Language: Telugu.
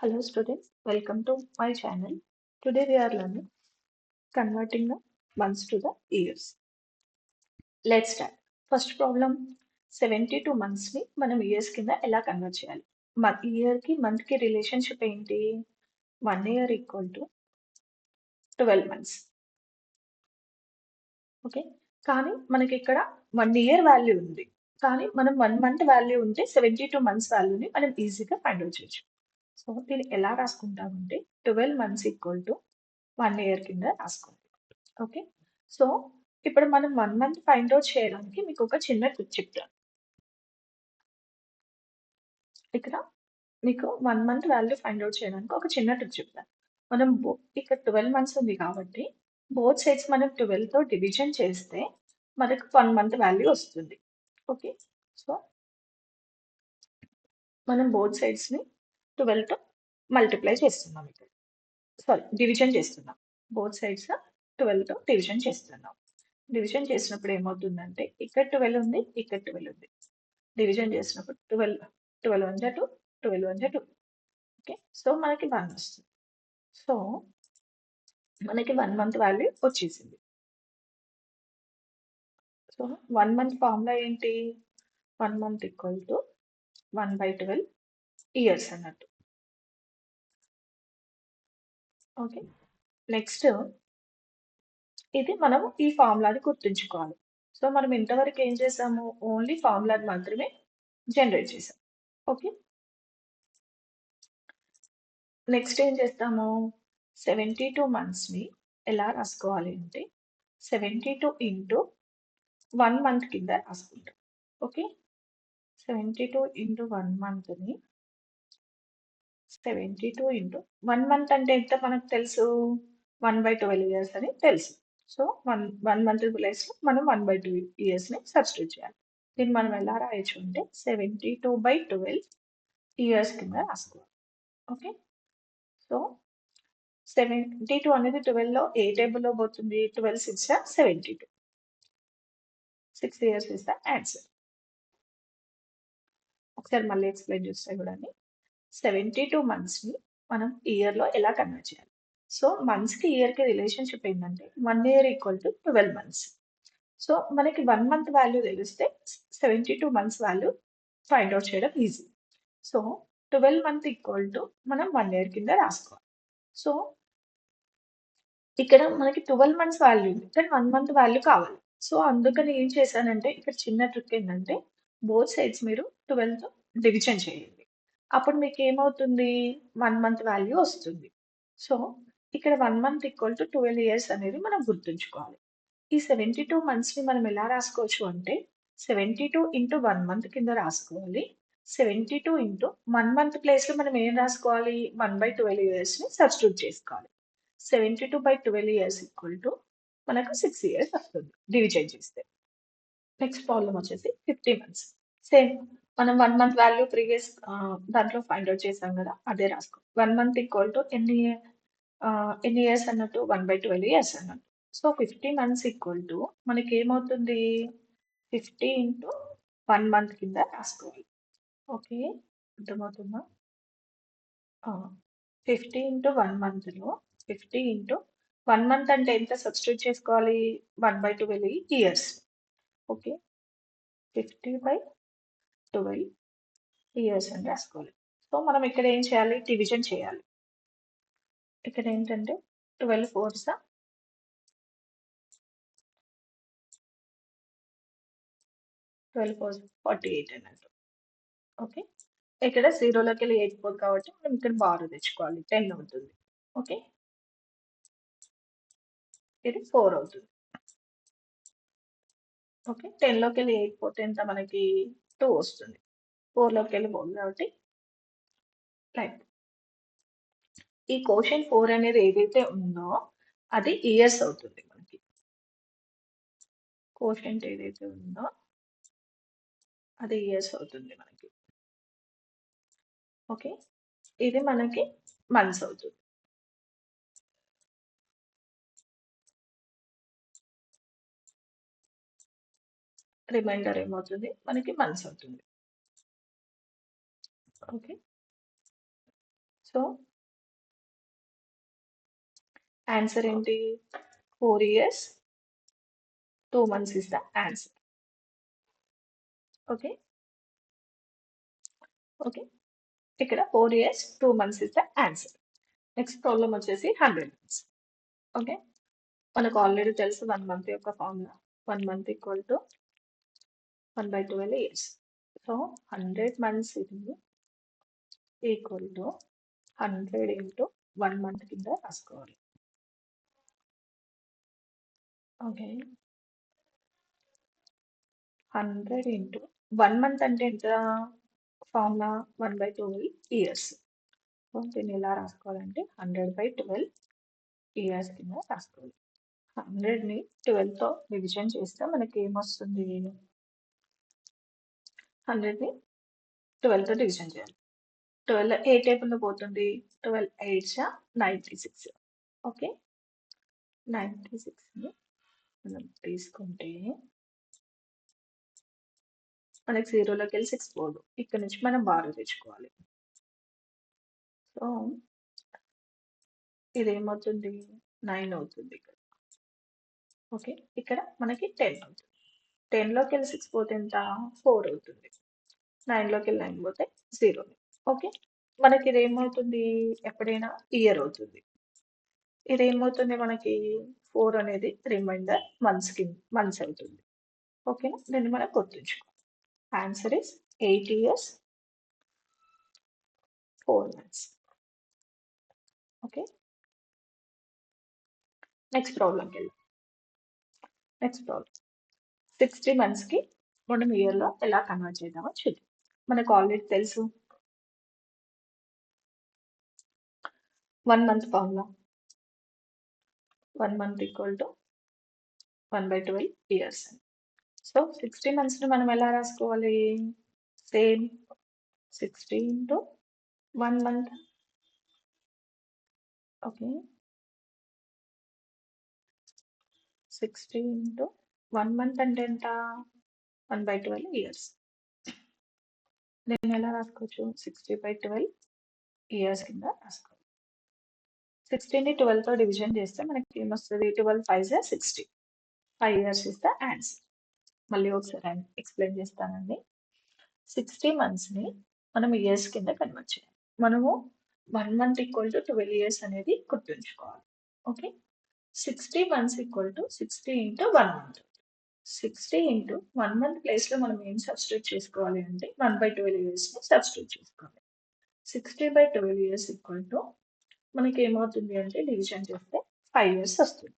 Hello students, welcome to my channel. Today we are learning converting the months to the years. Let's start. First problem 72 months ని మనం ఇయర్స్ కింద ఎలా కన్వర్ట్ చేయాలి? ఇయర్ కి మంత్ కి రిలేషన్షిప్ ఏంటి? 1 year equal to 12 months. Okay, కానీ మనకి ఇక్కడ 1 ఇయర్ వాల్యూ ఉంది. కానీ మనం 1 మంత్ వాల్యూ ఉంటే 72 మంత్స్ వాల్యూని మనం ఈజీగా ఫైండ్ అవుట్ చేయొచ్చు. సో దీన్ని ఎలా రాసుకుంటామంటే 12 మంత్స్ ఈక్వల్ టు 1 ఇయర్ కింద రాసుకోండి. ఓకే, సో ఇప్పుడు మనం 1 మంత్ ఫైండ్ అవుట్ చేయడానికి మీకు ఒక చిన్న ట్రిక్ చెప్తాను. ఇక్కడ మీకు 1 మంత్ వాల్యూ ఫైండ్ అవుట్ చేయడానికి ఒక చిన్న ట్రిక్ చెప్తాను. మనం ఇక్కడ 12 మంత్స్ ఉంది కాబట్టి బోత్ సైడ్స్ మనం 12 తో డివిజన్ చేస్తే మనకు 1 మంత్ వాల్యూ వస్తుంది. ఓకే, సో మనం బోత్ సైడ్స్ ని 12 తో మల్టిప్లై చేస్తున్నాం. ఇక్కడ సారీ డివిజన్ చేస్తున్నాం. బోత్ సైడ్స్ 12 తో డివిజన్ చేస్తున్నాం. డివిజన్ చేసినప్పుడు ఏమవుతుందంటే ఇక్కడ 12 ఉంది, ఇక్కడ 12 ఉంది. డివిజన్ చేసినప్పుడు 12 వన్ జా 2, 12 వన్ జా 2. ఓకే, సో మనకి 1 వస్తుంది. సో మనకి 1 మంత్ వాల్యూ వచ్చేసింది. సో 1 మంత్ ఫార్ములా ఏంటి? 1 మంత్ ఈక్వల్ టు 1/12 ఇయర్స్ అన్నట్టు. ఓకే, నెక్స్ట్ ఇది మనం ఈ ఫార్ములాని గుర్తుంచుకోవాలి. సో మనం ఇంతవరకు ఏం చేసాము? ఓన్లీ ఫార్ములాని మాత్రమే జనరేట్ చేసాం. ఓకే, నెక్స్ట్ ఏం చేస్తాము? 72 మంత్స్ ని ఎలా రాసుకోవాలి అంటే 72 ఇంటూ 1 మంత్ కింద రాసుకుంటాం. ఓకే, 72 ఇంటూ 1 మంత్ ని 72 ఇంటూ 1 మంత్ అంటే ఎంత మనకు తెలుసు? 1/12 ఇయర్స్ అని తెలుసు. సో 1 మంత్ ప్లేస్ లో మనం 1/2 ఇయర్స్ ని సబ్స్టిట్యూట్ చేయాలి. దీన్ని మనం ఎలా రాయొచ్చు అంటే 72/12 ఇయర్స్ కింద రాసుకోవాలి. ఓకే, సో 72 అనేది 12 లో ఏ టేబుల్లో పోతుంది? 12 6 72. 6 ఇయర్స్ ఇస్ ద ఆన్సర్. ఒకసారి మళ్ళీ ఎక్స్ప్లెయిన్ చేస్తే కూడా 72 మంత్స్ ని మనం ఇయర్ లో ఎలా కన్వర్ట్ చేయాలి? సో మంత్స్ కి ఇయర్ కి రిలేషన్షిప్ ఏంటంటే 1 year equal to 12 months. So మనకి 1 మంత్ వాల్యూ తెలిస్తే 72 మంత్స్ వాల్యూ ఫైండ్ అవుట్ చేయడం easy. So 12 month equal to మనం 1 ఇయర్ కింద రాసుకోవాలి. సో ఇక్కడ మనకి 12 మంత్స్ వాల్యూ ఉంది, కానీ 1 మంత్ వాల్యూ కావాలి. సో అందుకని ఏం చేశానంటే ఇక్కడ చిన్న ట్రిక్ ఏంటంటే బోత్ సైడ్స్ మీరు 12 తో డివిజన్ చేయండి. అప్పుడు మీకు ఏమవుతుంది? 1 మంత్ వాల్యూ వస్తుంది. సో ఇక్కడ 1 మంత్ ఈక్వల్ టు 12 ఇయర్స్ అనేది మనం గుర్తుంచుకోవాలి. ఈ 72 మంత్స్ ని మనం ఎలా రాసుకోవచ్చు అంటే 72 ఇంటూ 1 మంత్ కింద రాసుకోవాలి. 72 ఇంటూ 1 మంత్ ప్లేస్ లో మనం ఏం రాసుకోవాలి? 1/12 ఇయర్స్ ని సబ్స్టిట్యూట్ చేసుకోవాలి. 72/12 ఇయర్స్ ఈక్వల్ టు మనకు 6 ఇయర్స్ వస్తుంది డివిజన్ చేస్తే. నెక్స్ట్ ప్రాబ్లం వచ్చేసి 50 మంత్స్. సేమ్ మనం 1 మంత్ వాల్యూ ప్రీవియస్ దాంట్లో ఫైండ్ అవుట్ చేసాం కదా, అదే రాసుకో. 1 మంత్ ఈక్వల్ టు ఎన్ని ఇయర్స్ అన్నట్టు? 1/12 ఇయర్స్ అన్నట్టు. సో 50 మంత్స్ ఈక్వల్ టు మనకి ఏమవుతుంది? 50 ఇంటూ 1 మంత్ కింద రాసుకోవాలి. ఓకే, అర్థమవుతుందా? 50 ఇంటూ 1 మంత్ లో 50 ఇంటూ 1 మంత్ అంటే ఎంత సబ్స్టిట్యూట్ చేసుకోవాలి? 1/12 ఇయర్స్. ఓకే, 50/12 ఇయర్స్ అని రాసుకోవాలి. సో మనం ఇక్కడ ఏం చేయాలి? డివిజన్ చేయాలి. ఇక్కడ ఏంటంటే 12 4s 48 అన్నట్టు. ఓకే, ఇక్కడ 0లోకి వెళ్ళి 8 పోదు కాబట్టి మనం ఇక్కడ బార్ తెచ్చుకోవాలి. 10 అవుతుంది. ఓకే, ఇది 4 అవుతుంది. ఓకే, 10లోకి వెళ్ళి 8 పోతే ఎంత మనకి? 2 వస్తుంది. 4లోకి వెళ్ళి పోదు కాబట్టి రైట్. ఈ క్వోషెంట్ 4 అనేది ఏదైతే ఉందో అది ఇయర్స్ అవుతుంది మనకి. క్వోషెంట్ ఏదైతే ఉందో అది ఇయర్స్ అవుతుంది మనకి. ఓకే, ఇది మనకి మంత్స్ అవుతుంది. రిమైండర్ ఏమవుతుంది? మనకి మంత్స్ అవుతుంది. ఓకే, సో ఆన్సర్ ఏంటి? 4 years 2 months is the answer. Okay. Okay. ఇక్కడ 4 years 2 months is the answer. Next problem వచ్చేసి 100 months. ఓకే. మనకు ఆల్రెడీ తెలుసు 1 month యొక్క formula. 1 month equal to 1/12 years. So 100 months ఇది ఈక్వల్ టు 100 ఇంటూ 1 month కింద రాసుకోవాలి. ఓకే. 100 ఇంటూ 1 month అంటే ఎంత? Formula 1/12 years. సో దీన్ని ఎలా రాసుకోవాలంటే 100/12 years కింద రాసుకోవాలి. 100ని 12తో డివిజన్ చేస్తే మనకి ఏమొస్తుంది? 100ని 12తో డివిజన్ చేయాలి. 12 ఏ టేబుల్లో పోతుంది? 12 8 96. ఓకే. 96ని మనం తీసుకుంటే మనకి 0లోకి వెళ్ళి 6 పోదు. ఇక్కడ నుంచి మనం బారో తెచ్చుకోవాలి. సో ఇదేమవుతుంది? 9 అవుతుంది ఇక్కడ. ఓకే. ఇక్కడ మనకి 10 అవుతుంది. 10లోకి వెళ్ళి 6 పోతే ఎంత? 4 అవుతుంది. 9లోకి వెళ్ళి 9 పోతే 0. ఓకే. మనకి ఇదేమవుతుంది? ఎప్పుడైనా ఇయర్ అవుతుంది. ఇదేమవుతుంది మనకి? 4 అనేది రిమైండర్ మంత్స్ అవుతుంది. ఓకేనా? దీన్ని మనం గుర్తుంచుకోవాలి. Answer is 8 years 4 months. Okay. Next ప్రాబ్లంకి వెళ్దాం. నెక్స్ట్ ప్రాబ్లం 60 monthsకి మనం ఇయర్లో ఎలా కన్వర్ట్ చేద్దామో చూద్దాం. మనకు ఆల్రెడీ తెలుసు 1 month formula. 1 month equal to 1/12 years. So 60 monthsని మనం ఎలా రాసుకోవాలి? Same 60 into 1 month. Okay. 60 into 1 month అంటే ఎంత? 1/12 years. నేను ఎలా రాసుకోవచ్చు? 60/12 years కింద రాసుకోవాలి. 60ని 12తో డివిజన్ చేస్తే మనకి ఏమొస్తుంది? 12 5 60. 5 years ఇస్ ద ఆన్సర్. మళ్ళీ ఒకసారి ఎక్స్ప్లెయిన్ చేస్తానండి. 60 monthsని మనం ఇయర్స్ కింద కన్వర్ట్ చేయాలి. మనము 1 month ఈక్వల్ టు 12 years అనేది గుర్తుంచుకోవాలి. Okay. 60 months equal to 60 into 1 month. 60 into 1 month ప్లేస్లో మనం ఏం సబ్స్టిట్యూట్ చేసుకోవాలి అంటే 1/12 yearsని సబ్స్టిట్యూట్ చేసుకోవాలి. 60/12 years ఈక్వల్ టు మనకి ఏమవుతుంది అంటే డివిజన్ చేస్తే 5 years వస్తుంది.